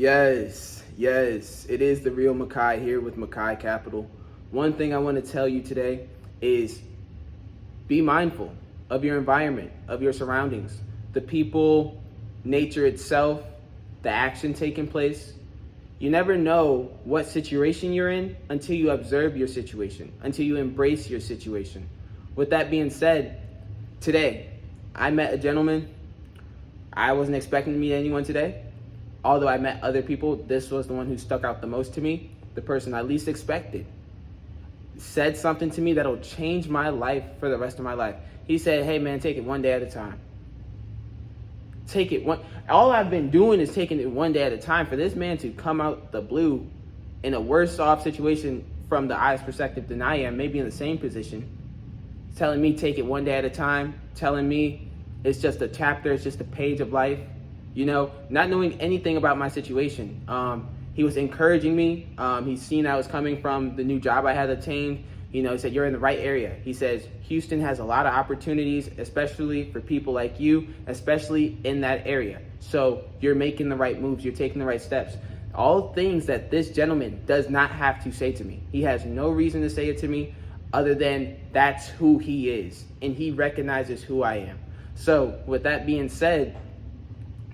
Yes, it is the real Makai here with Makai Capital. One thing I want to tell you today is be mindful of your environment, of your surroundings, the people, nature itself, the action taking place. You never know what situation you're in until you observe your situation, until you embrace your situation. With that being said, today I met a gentleman. I wasn't expecting to meet anyone today. Although I met other people, this was the one who stuck out the most to me, the person I least expected. Said something to me that'll change my life for the rest of my life. He said, hey man, take it one day at a time. Take it one. All I've been doing is taking it one day at a time. For this man to come out the blue in a worse off situation from the I's perspective than I am, maybe in the same position, telling me take it one day at a time, telling me it's just a chapter, it's just a page of life. You know, not knowing anything about my situation. He was encouraging me. He's seen I was coming from the new job I had attained. You know, he said, you're in the right area. He says, Houston has a lot of opportunities, especially for people like you, especially in that area. So you're making the right moves. You're taking the right steps. All things that this gentleman does not have to say to me. He has no reason to say it to me other than that's who he is. And he recognizes who I am. So with that being said,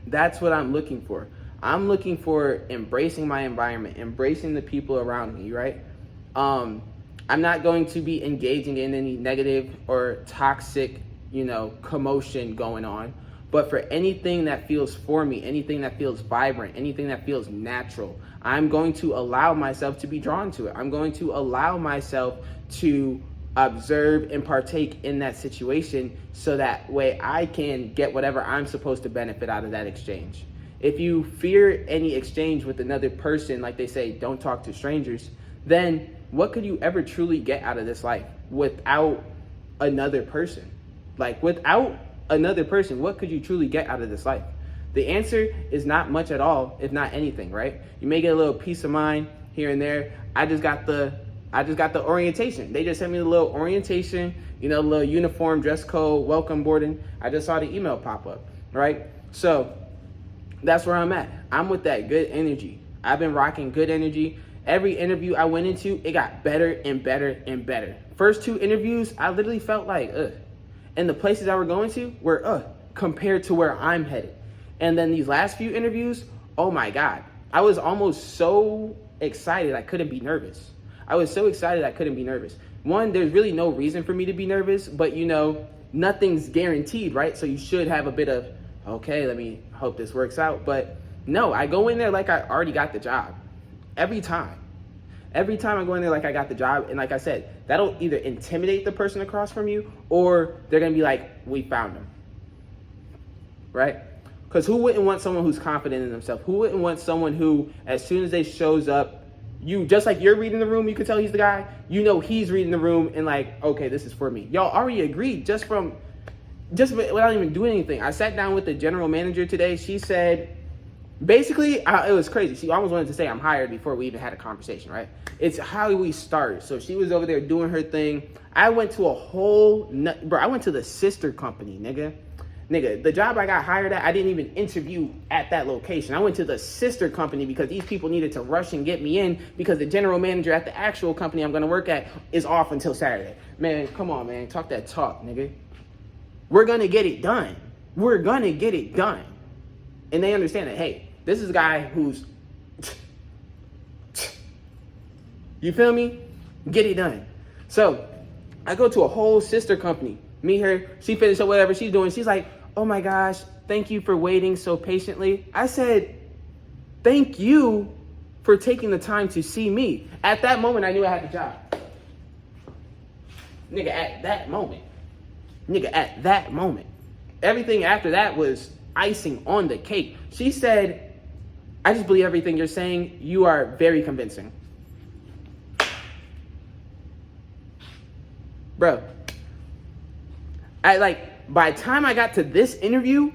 that's what I'm looking for. I'm looking for embracing my environment, embracing the people around me, right? I'm not going to be engaging in any negative or toxic, commotion going on. But for anything that feels for me, anything that feels vibrant, anything that feels natural, I'm going to allow myself to be drawn to it. I'm going to allow myself to observe and partake in that situation so that way I can get whatever I'm supposed to benefit out of that exchange. If you fear any exchange with another person, like they say, don't talk to strangers, then what could you ever truly get out of this life without another person? Like without another person, what could you truly get out of this life? The answer is not much at all, if not anything, right? You may get a little peace of mind here and there. I just got the orientation. They just sent me the little orientation, little uniform, dress code, welcome boarding. I just saw the email pop up, right? So that's where I'm at. I'm with that good energy. I've been rocking good energy. Every interview I went into, it got better and better and better. First two interviews, I literally felt like, and the places I were going to were, compared to where I'm headed. And then these last few interviews, oh my God, I was almost so excited I couldn't be nervous. I was so excited I couldn't be nervous. One, there's really no reason for me to be nervous, but nothing's guaranteed, right? So you should have a bit of, okay, let me hope this works out. But no, I go in there like I already got the job. Every time I go in there like I got the job. And like I said, that'll either intimidate the person across from you or they're going to be like, we found him, right? Because who wouldn't want someone who's confident in themselves? Who wouldn't want someone who, as soon as they shows up, just like you're reading the room, you can tell he's the guy, he's reading the room and like, okay, this is for me. Y'all already agreed just without even doing anything. I sat down with the general manager today. She said, basically, it was crazy. She almost wanted to say I'm hired before we even had a conversation, right? It's how we started. So she was over there doing her thing. I went to I went to the sister company, nigga. The job I got hired at, I didn't even interview at that location. I went to the sister company because these people needed to rush and get me in because the general manager at the actual company I'm going to work at is off until Saturday. Man, come on, man. Talk that talk, nigga. We're going to get it done. We're going to get it done. And they understand that, hey, this is a guy who's, you feel me? Get it done. So I go to a whole sister company. Meet her. She finished up whatever she's doing. She's like, oh my gosh, thank you for waiting so patiently. I said, thank you for taking the time to see me. At that moment, I knew I had the job. Nigga, at that moment. Everything after that was icing on the cake. She said, I just believe everything you're saying. You are very convincing. Bro, by the time I got to this interview,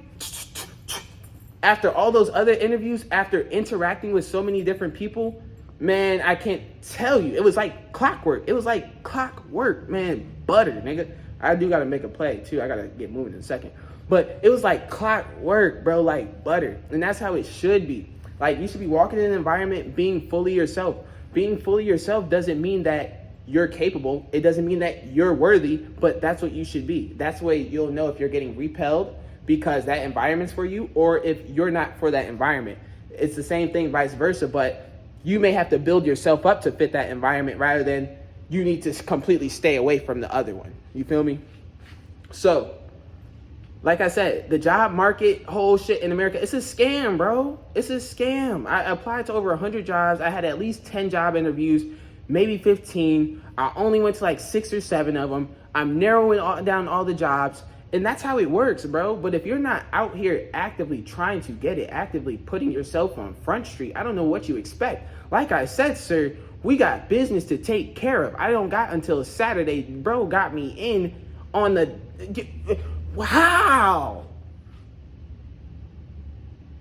after all those other interviews, after interacting with so many different people, man, I can't tell you. It was like clockwork. Man, butter, nigga. I do got to make a play, too. I got to get moving in a second. But it was like clockwork, bro, like butter. And that's how it should be. Like, you should be walking in an environment being fully yourself. Being fully yourself doesn't mean that you're capable. It doesn't mean that you're worthy, but that's what you should be. That's the way you'll know if you're getting repelled because that environment's for you, or if you're not for that environment. It's the same thing, vice versa, but you may have to build yourself up to fit that environment rather than you need to completely stay away from the other one. You feel me? So, like I said, the job market, whole shit in America, it's a scam, bro. It's a scam. I applied to over 100 jobs. I had at least 10 job interviews, maybe 15. I only went to like 6 or 7 of them. I'm narrowing down all the jobs. And that's how it works, bro. But if you're not out here actively trying to get it, actively putting yourself on Front Street, I don't know what you expect. Like I said, sir, we got business to take care of. I don't got until Saturday. Bro got me in on the... Wow.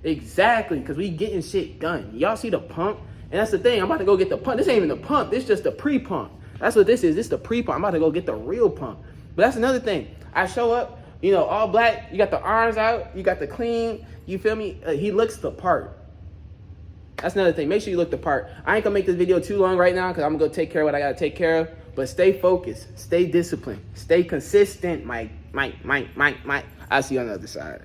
Exactly, because we getting shit done. Y'all see the pump? And that's the thing. I'm about to go get the pump. This ain't even the pump. This is just the pre-pump. That's what this is. This is the pre-pump. I'm about to go get the real pump. But that's another thing. I show up, you know, all black. You got the arms out. You got the clean. You feel me? He looks the part. That's another thing. Make sure you look the part. I ain't going to make this video too long right now because I'm going to go take care of what I got to take care of. But stay focused. Stay disciplined. Stay consistent, Mike. I'll see you on the other side.